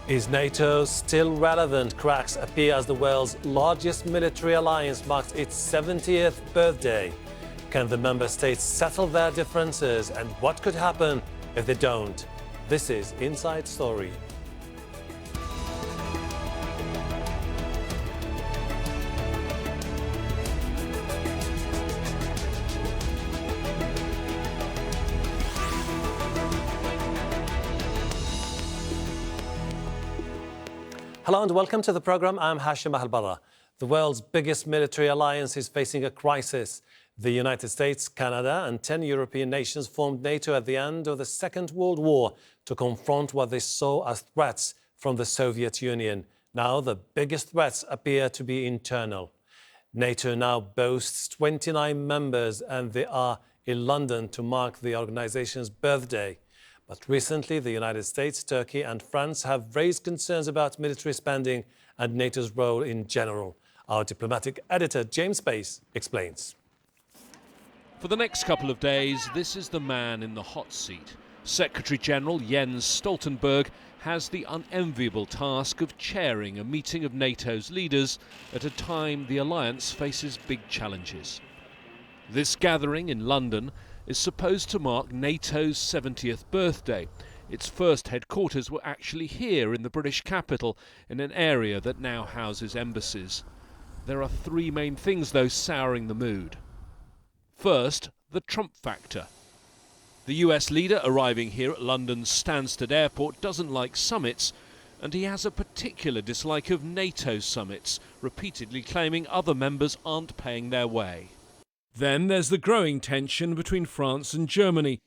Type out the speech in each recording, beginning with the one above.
Is NATO still relevant? Cracks appear as the world's largest military alliance marks its 70th birthday. Can the member states settle their differences, and what could happen if they don't? This is Inside Story. Hello and welcome to the program. I'm Hashem Ahelbarra. The world's biggest military alliance is facing a crisis. The United States, Canada and 10 European nations formed NATO at the end of the Second World War to confront what they saw as threats from the Soviet Union. Now the biggest threats appear to be internal. NATO now boasts 29 members and they are in London to mark the organization's birthday. But recently, the United States, Turkey and France have raised concerns about military spending and NATO's role in general. Our diplomatic editor, James Bays, explains. For the next couple of days, this is the man in the hot seat. Secretary-General Jens Stoltenberg has the unenviable task of chairing a meeting of NATO's leaders at a time the alliance faces big challenges. This gathering in London is supposed to mark NATO's 70th birthday. Its first headquarters were actually here in the British capital, in an area that now houses embassies. There are three main things, though, souring the mood. First, the Trump factor. The US leader arriving here at London's Stansted Airport doesn't like summits, and he has a particular dislike of NATO summits, repeatedly claiming other members aren't paying their way. Then there's the growing tension between France and Germany.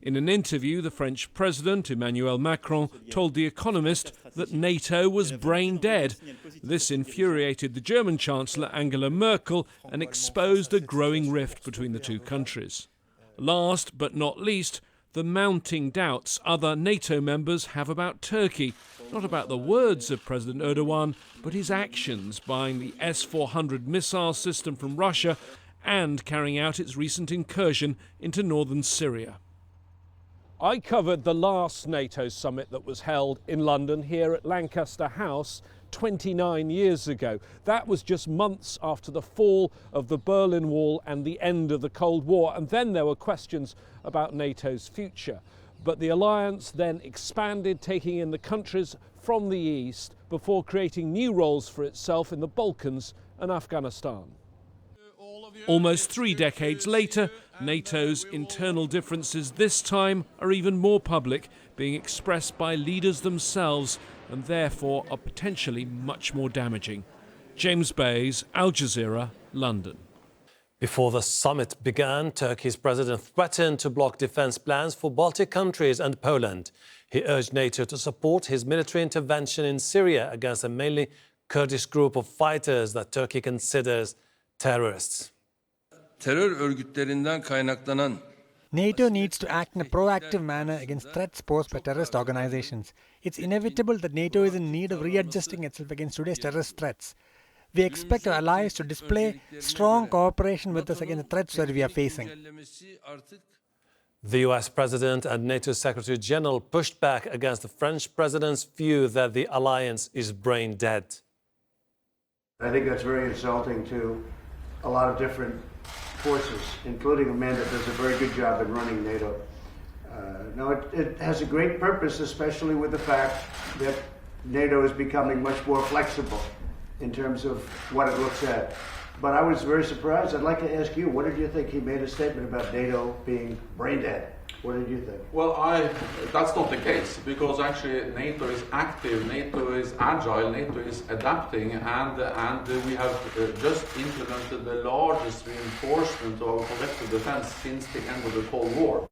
In an interview, the French President, Emmanuel Macron, told The Economist that NATO was brain dead. This infuriated the German Chancellor Angela Merkel and exposed a growing rift between the two countries. Last but not least, the mounting doubts other NATO members have about Turkey. Not about the words of President Erdogan, but his actions, buying the S-400 missile system from Russia and carrying out its recent incursion into northern Syria. I covered the last NATO summit that was held in London here at Lancaster House 29 years ago. That was just months after the fall of the Berlin Wall and the end of the Cold War, and then there were questions about NATO's future. But the alliance then expanded, taking in the countries from the east before creating new roles for itself in the Balkans and Afghanistan. Almost 3 decades later, NATO's internal differences this time are even more public, being expressed by leaders themselves and therefore are potentially much more damaging. James Bays, Al Jazeera, London. Before the summit began, Turkey's president threatened to block defense plans for Baltic countries and Poland. He urged NATO to support his military intervention in Syria against a mainly Kurdish group of fighters that Turkey considers terrorists. NATO needs to act in a proactive manner against threats posed by terrorist organizations. It's inevitable that NATO is in need of readjusting itself against today's terrorist threats. We expect our allies to display strong cooperation with us against the threats that we are facing. The US President and NATO Secretary General pushed back against the French President's view that the alliance is brain dead. I think that's very insulting to a lot of different forces, including a man that does a very good job in running NATO. No, it has a great purpose, especially with the fact that NATO is becoming much more flexible in terms of what it looks at. But I was very surprised. I'd like to ask you, what did you think? He made a statement about NATO being brain dead. What did you think? Well, that's not the case, because actually NATO is active, NATO is agile, NATO is adapting, and we have just implemented the largest reinforcement of our collective defense since the end of the Cold War.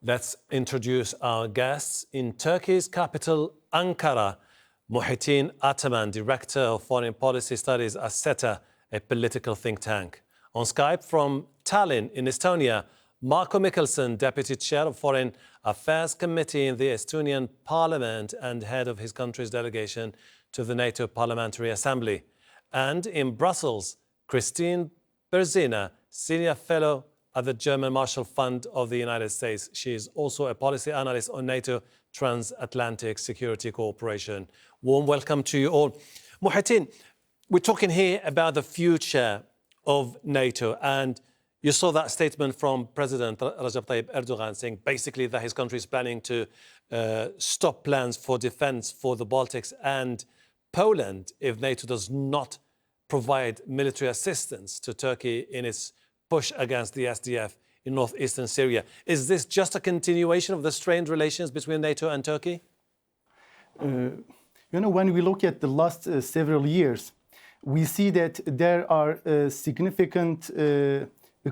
Let's introduce our guests. In Turkey's capital, Ankara, Muhittin Ataman, Director of Foreign Policy Studies at SETA, a political think tank. On Skype from Tallinn in Estonia, Marko Mihkelson, Deputy Chair of Foreign Affairs Committee in the Estonian Parliament and head of his country's delegation to the NATO Parliamentary Assembly. And in Brussels, Kristine Berzina, Senior Fellow at the German Marshall Fund of the United States. She is also a policy analyst on NATO Transatlantic Security Cooperation. Warm welcome to you all. Muhittin, we're talking here about the future of NATO, and you saw that statement from President Recep Tayyip Erdogan saying basically that his country is planning to stop plans for defense for the Baltics and Poland if NATO does not provide military assistance to Turkey in its push against the SDF in northeastern Syria. Is this just a continuation of the strained relations between NATO and Turkey? When we look at the last several years, we see that there are significant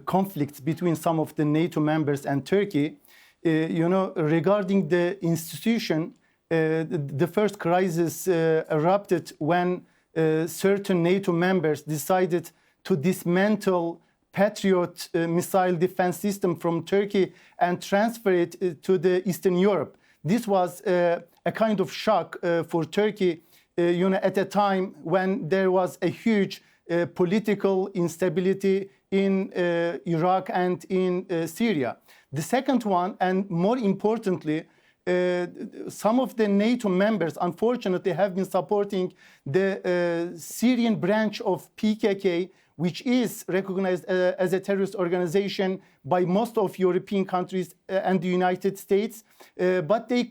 conflicts between some of the NATO members and Turkey. Regarding the institution, the first crisis erupted when certain NATO members decided to dismantle Patriot missile defense system from Turkey and transfer it to the Eastern Europe. This was a kind of shock for Turkey, at a time when there was a huge political instability in Iraq and in Syria. The second one, and more importantly, some of the NATO members, unfortunately, have been supporting the Syrian branch of PKK, which is recognized as a terrorist organization by most of European countries and the United States. But they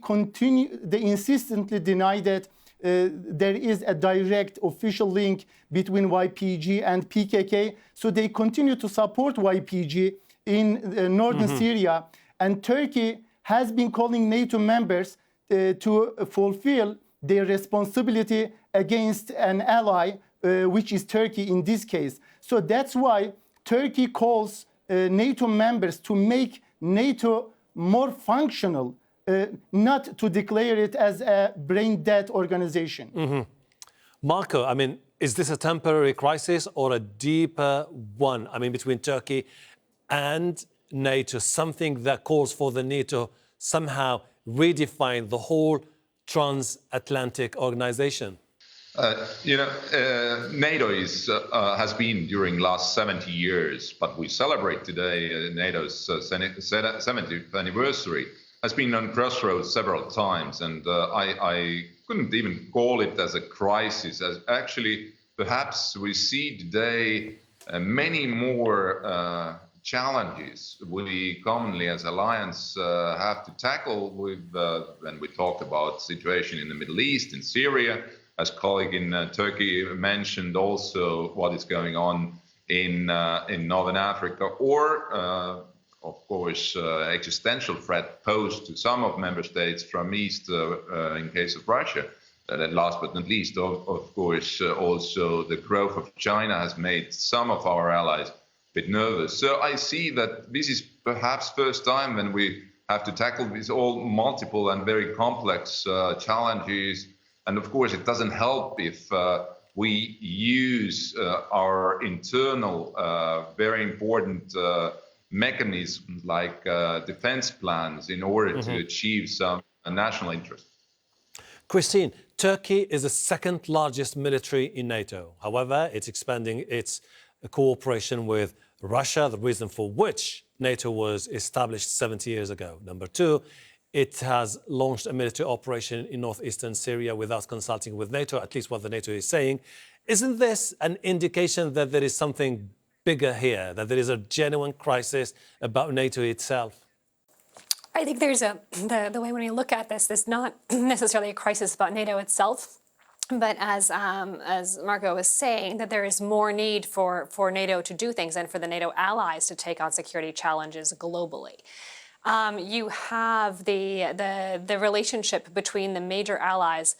insistently deny that there is a direct official link between YPG and PKK. So they continue to support YPG in northern Syria. And Turkey has been calling NATO members to fulfill their responsibility against an ally, which is Turkey in this case. So that's why Turkey calls NATO members to make NATO more functional, not to declare it as a brain-dead organization. Marko, I mean, is this a temporary crisis or a deeper one? I mean, between Turkey and NATO, something that calls for the need to somehow redefine the whole transatlantic organization? NATO has been during last 70 years, but we celebrate today NATO's 70th anniversary. Has been on crossroads several times, and I couldn't even call it as a crisis. As actually, perhaps we see today many more challenges we commonly as alliance have to tackle with when we talk about situation in the Middle East, in Syria, as colleague in Turkey mentioned, also what is going on in Northern Africa, or of course existential threat posed to some of member states from East in case of Russia. And last but not least, of course, also the growth of China has made some of our allies a bit nervous. So I see that this is perhaps first time when we have to tackle these all multiple and very complex challenges. And of course, it doesn't help if we use our internal, very important mechanisms like defense plans in order to achieve some national interest. Kristine, Turkey is the second largest military in NATO. However, it's expanding its cooperation with Russia, the reason for which NATO was established 70 years ago. Number two, it has launched a military operation in northeastern Syria without consulting with NATO, at least what the NATO is saying. Isn't this an indication that there is something bigger here, that there is a genuine crisis about NATO itself? I think there's the way when we look at this, there's not necessarily a crisis about NATO itself, but as Marko was saying, that there is more need for NATO to do things and for the NATO allies to take on security challenges globally. You have the relationship between the major allies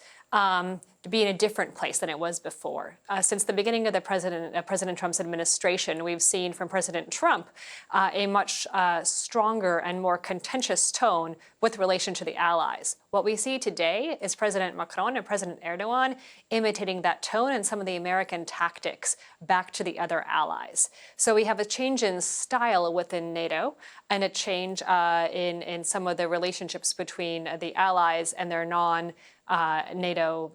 to be in a different place than it was before. Since the beginning of the President Trump's administration, we've seen from President Trump a much stronger and more contentious tone with relation to the allies. What we see today is President Macron and President Erdogan imitating that tone and some of the American tactics back to the other allies. So we have a change in style within NATO and a change in some of the relationships between the allies and their non-NATO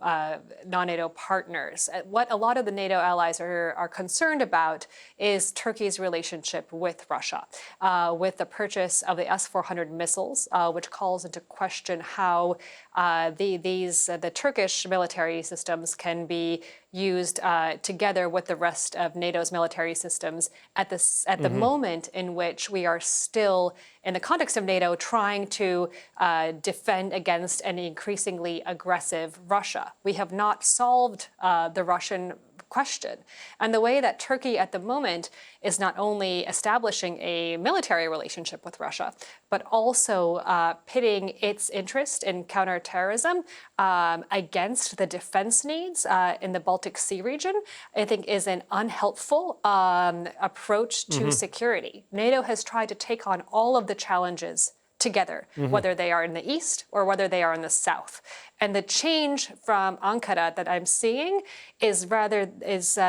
partners. What a lot of the NATO allies are concerned about is Turkey's relationship with Russia, with the purchase of the S-400 missiles, which calls into question how the Turkish military systems can be used together with the rest of NATO's military systems at the moment in which we are still, in the context of NATO, trying to defend against an increasingly aggressive Russia. We have not solved the Russian question. And the way that Turkey at the moment is not only establishing a military relationship with Russia, but also pitting its interest in counterterrorism against the defense needs in the Baltic Sea region, I think is an unhelpful approach to security. NATO has tried to take on all of the challenges together, whether they are in the east or whether they are in the south. And the change from Ankara that I'm seeing is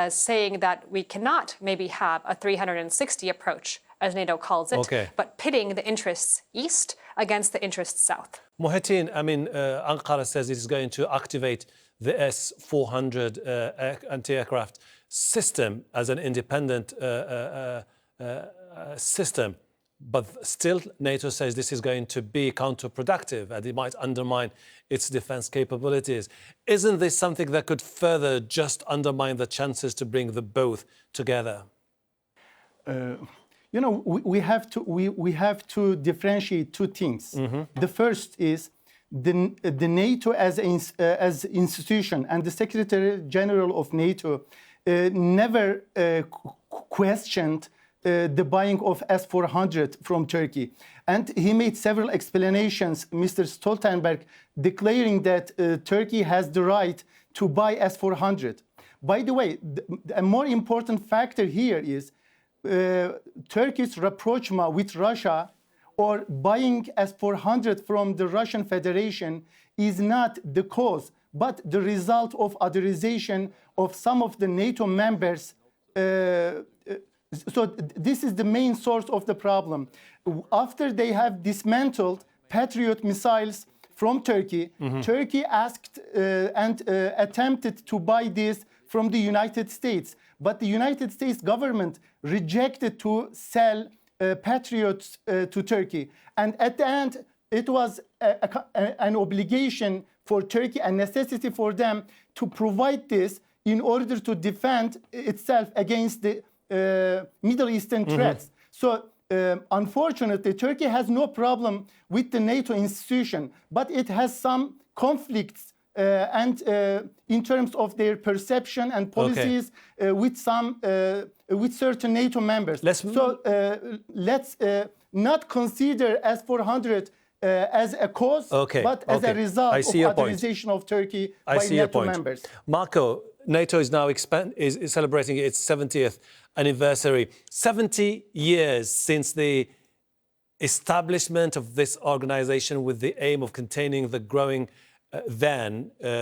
saying that we cannot maybe have a 360 approach, as NATO calls it, but pitting the interests east against the interests south. Muhittin, I mean, Ankara says it is going to activate the S-400 anti-aircraft system as an independent system. But still, NATO says this is going to be counterproductive and it might undermine its defense capabilities. Isn't this something that could further just undermine the chances to bring the both together? You know, we have to differentiate two things. The first is the NATO as institution and the Secretary General of NATO never questioned the buying of S-400 from Turkey. And he made several explanations, Mr. Stoltenberg, declaring that Turkey has the right to buy S-400. By the way, a more important factor here is Turkey's rapprochement with Russia or buying S-400 from the Russian Federation is not the cause, but the result of authorization of some of the NATO members. So this is the main source of the problem. After they have dismantled Patriot missiles from Turkey, Turkey asked and attempted to buy this from the United States. But the United States government rejected to sell Patriots to Turkey. And at the end, it was an obligation for Turkey, a necessity for them to provide this in order to defend itself against the Middle Eastern threats. So unfortunately, Turkey has no problem with the NATO institution, but it has some conflicts and in terms of their perception and policies with certain NATO members. Let's not consider S-400 as a cause, but as a result of authorization of Turkey by NATO members. Marko, NATO is now is celebrating its 70th anniversary. 70 years since the establishment of this organization with the aim of containing the growing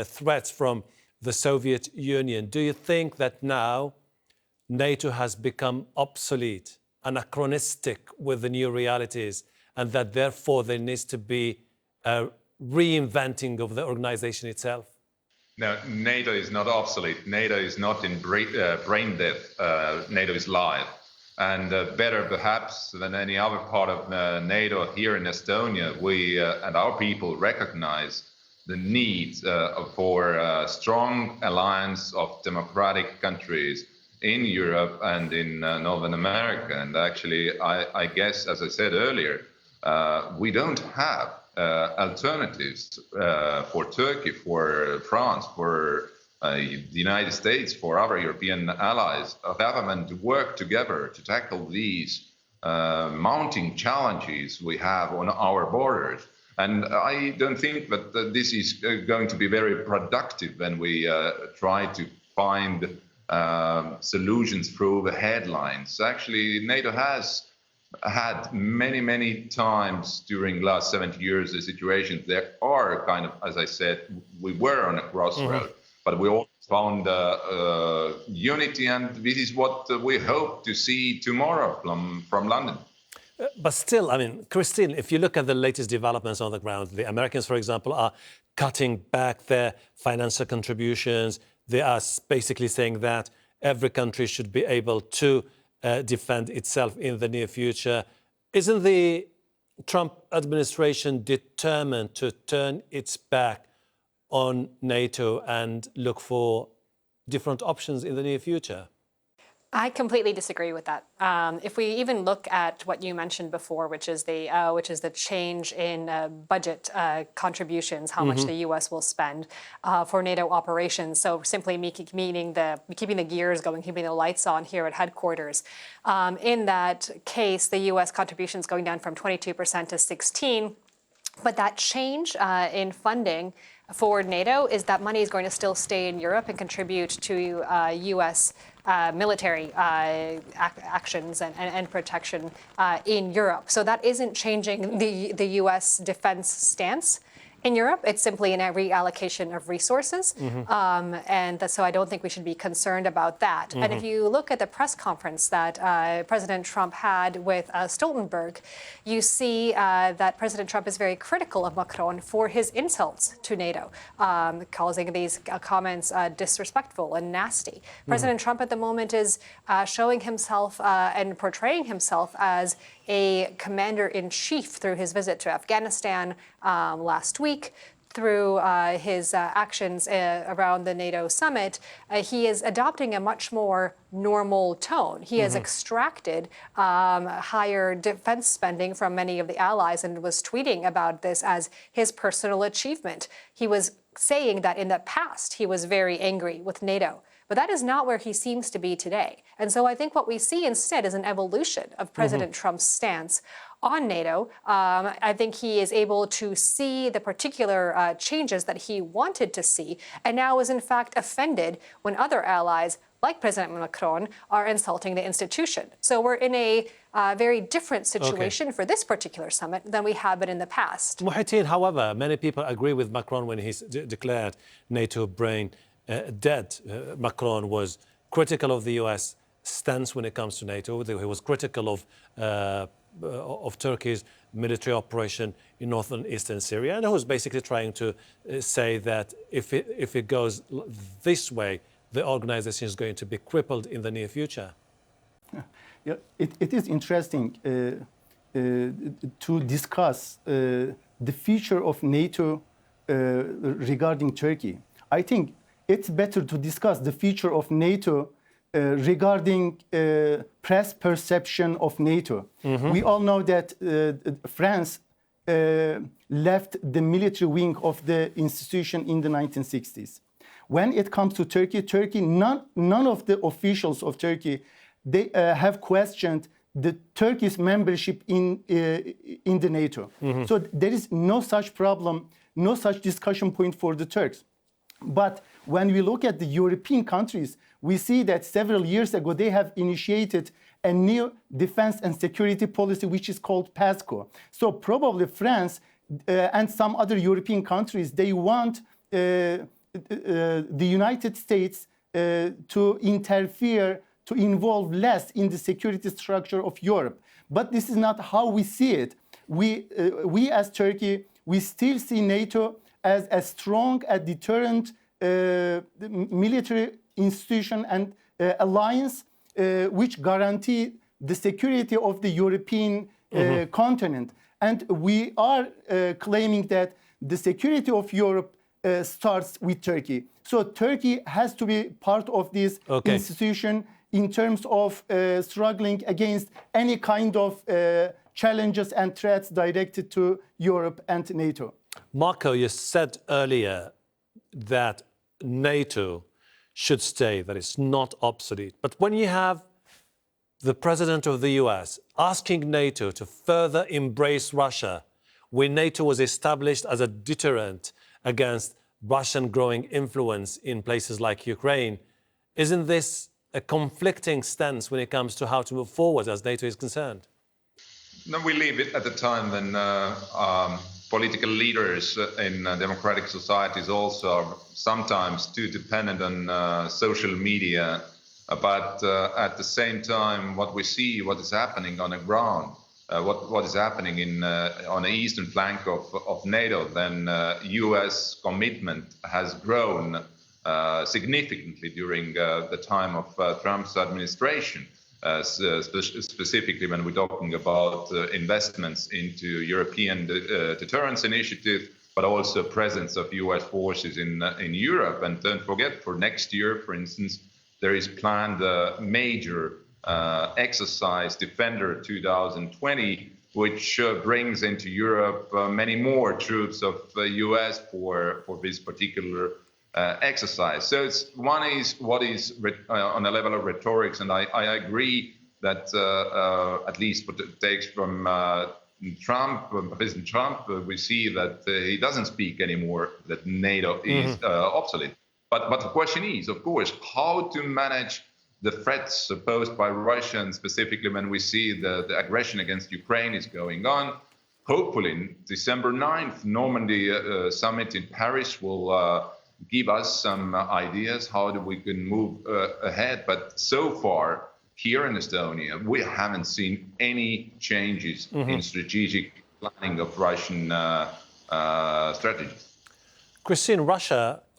threats from the Soviet Union. Do you think that now NATO has become obsolete, anachronistic with the new realities, and that therefore there needs to be a reinventing of the organization itself? No, NATO is not obsolete. NATO is not in brain death. NATO is live. And better perhaps than any other part of NATO here in Estonia, we and our people recognize the need for a strong alliance of democratic countries in Europe and in Northern America. And actually, I guess, as I said earlier, we don't have alternatives for Turkey, for France, for the United States, for other European allies, other than to work together to tackle these mounting challenges we have on our borders. And I don't think that this is going to be very productive when we try to find solutions through the headlines. Actually, NATO has had many times during the last 70 years the situation. There are kind of, as I said, we were on a crossroad, but we all found unity, and this is what we hope to see tomorrow from London. But still, I mean, Kristine, if you look at the latest developments on the ground, the Americans, for example, are cutting back their financial contributions. They are basically saying that every country should be able to defend itself in the near future. Isn't the Trump administration determined to turn its back on NATO and look for different options in the near future? I completely disagree with that. If we even look at what you mentioned before, which is the change in budget contributions, how much the U.S. will spend for NATO operations. So simply meaning keeping the gears going, keeping the lights on here at headquarters. In that case, the U.S. contributions going down from 22% to 16%. But that change in funding for NATO is that money is going to still stay in Europe and contribute to U.S. Military actions and protection in Europe. So that isn't changing the U.S. defense stance in Europe. It's simply a reallocation of resources. So I don't think we should be concerned about that. And if you look at the press conference that President Trump had with Stoltenberg, you see that President Trump is very critical of Macron for his insults to NATO, causing these comments disrespectful and nasty. President Trump at the moment is showing himself and portraying himself as a commander-in-chief through his visit to Afghanistan last week, through his actions around the NATO summit. He is adopting a much more normal tone. He has extracted higher defense spending from many of the allies and was tweeting about this as his personal achievement. He was saying that in the past he was very angry with NATO. But that is not where he seems to be today. And so I think what we see instead is an evolution of President Trump's stance on NATO. I think he is able to see the particular changes that he wanted to see, and now is in fact offended when other allies, like President Macron, are insulting the institution. So we're in a very different situation for this particular summit than we have been in the past. Muhittin, however, many people agree with Macron when he declared NATO brain dead. Macron was critical of the US stance when it comes to NATO. He was critical of Turkey's military operation in northern eastern Syria, and he was basically trying to say that if it goes this way, the organization is going to be crippled in the near future. Yeah, it is interesting to discuss the future of NATO regarding Turkey. I think it's better to discuss the future of NATO regarding press perception of NATO. We all know that France left the military wing of the institution in the 1960s. When it comes to Turkey, none of the officials of Turkey they have questioned the Turkey's membership in the NATO. So there is no such problem, no such discussion point for the Turks. But when we look at the European countries, we see that several years ago they have initiated a new defense and security policy which is called PESCO. So probably France and some other European countries, they want the United States to interfere, to involve less in the security structure of Europe. But this is not how we see it. We as Turkey, we still see NATO as a strong, a deterrent military institution and alliance which guarantee the security of the European continent. And we are claiming that the security of Europe starts with Turkey. So Turkey has to be part of this institution in terms of struggling against any kind of challenges and threats directed to Europe and NATO. Marko, you said earlier that NATO should stay, that it's not obsolete. But when you have the president of the US asking NATO to further embrace Russia, when NATO was established as a deterrent against Russian growing influence in places like Ukraine, isn't this a conflicting stance when it comes to how to move forward as NATO is concerned? No, we live it at the time when political leaders in democratic societies also are sometimes too dependent on social media. But at the same time, what we see, what is happening on the ground, what is happening on the eastern flank of NATO, then U.S. commitment has grown significantly during the time of Trump's administration, specifically when we're talking about investments into European deterrence initiative, but also presence of U.S. forces in Europe. And don't forget, for next year, for instance, there is planned a major exercise, Defender 2020, which brings into Europe many more troops of the US for this particular exercise. So one is what is on a level of rhetorics, and I agree that at least what it takes from President Trump, we see that he doesn't speak anymore that NATO is obsolete. But the question is, of course, how to manage the threats posed by Russia, and specifically when we see the aggression against Ukraine is going on. Hopefully, December 9th, Normandy summit in Paris will give us some ideas how we can move ahead. But so far, here in Estonia, we haven't seen any changes in strategic planning of Russian strategies. Kristine,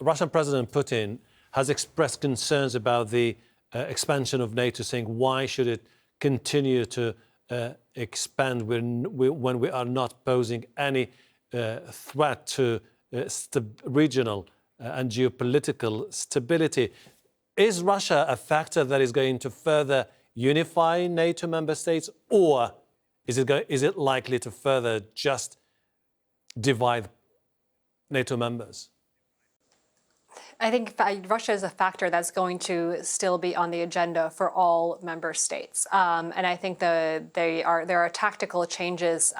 Russian President Putin has expressed concerns about the expansion of NATO, saying why should it continue to expand when we are not posing any threat to regional and geopolitical stability. Is Russia a factor that is going to further unify NATO member states, or is it likely to further just divide NATO members? I think Russia is a factor that's going to still be on the agenda for all member states. And I think there are tactical changes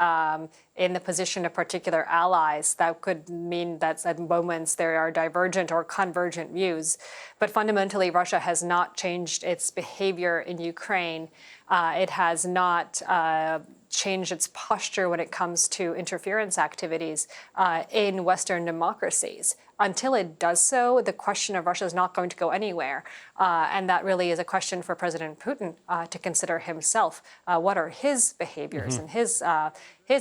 in the position of particular allies that could mean that at moments there are divergent or convergent views. But fundamentally, Russia has not changed its behavior in Ukraine. It has not changed its posture when it comes to interference activities in Western democracies. Until it does so, the question of Russia is not going to go anywhere. And that really is a question for President Putin to consider himself. What are his behaviors and his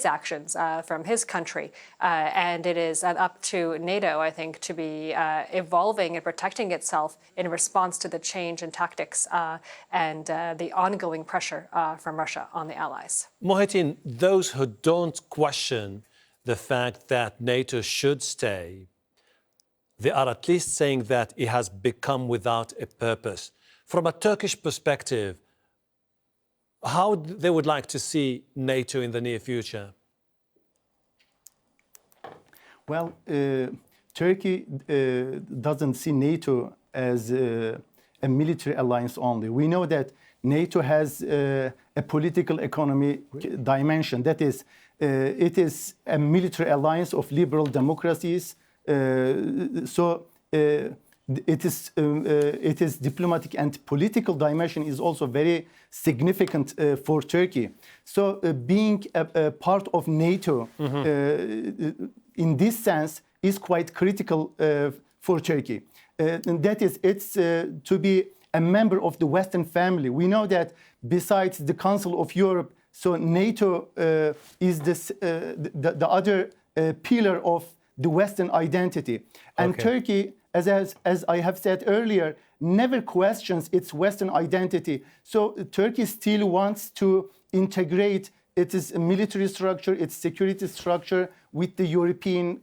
actions from his country? And it is up to NATO, I think, to be evolving and protecting itself in response to the change in tactics and the ongoing pressure from Russia on the allies. Muhittin, those who don't question the fact that NATO should stay, they are at least saying that it has become without a purpose. From a Turkish perspective, how they would like to see NATO in the near future? Well, Turkey doesn't see NATO as a military alliance only. We know that NATO has a political economy dimension. That is, it is a military alliance of liberal democracies. So it is diplomatic and political dimension is also very significant for Turkey. So being a part of NATO in this sense is quite critical for Turkey. And that is, it's to be a member of the Western family. We know that besides the Council of Europe, so NATO is this, the other pillar of the Western identity. And Turkey, as I have said earlier, never questions its Western identity. So Turkey still wants to integrate its military structure, its security structure with the European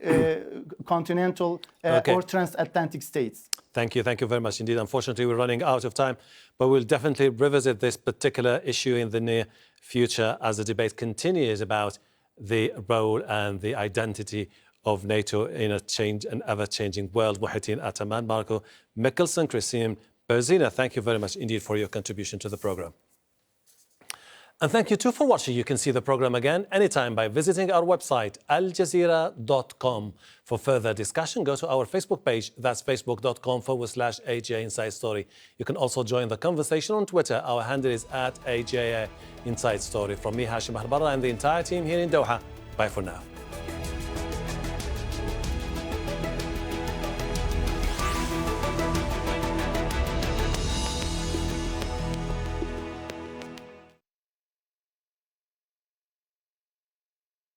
continental or transatlantic states. Thank you very much indeed. Unfortunately, we're running out of time, but we'll definitely revisit this particular issue in the near future as the debate continues about the role and the identity of NATO in an ever-changing world. Muhittin Ataman, Marko Mihkelson, Kristine, Berzina, thank you very much indeed for your contribution to the program. And thank you too for watching. You can see the program again anytime by visiting our website, aljazeera.com. For further discussion, go to our Facebook page. That's facebook.com/AJ Inside Story. You can also join the conversation on Twitter. Our handle is @AJ Inside Story. From me, Hashem Ahelbarra, and the entire team here in Doha. Bye for now.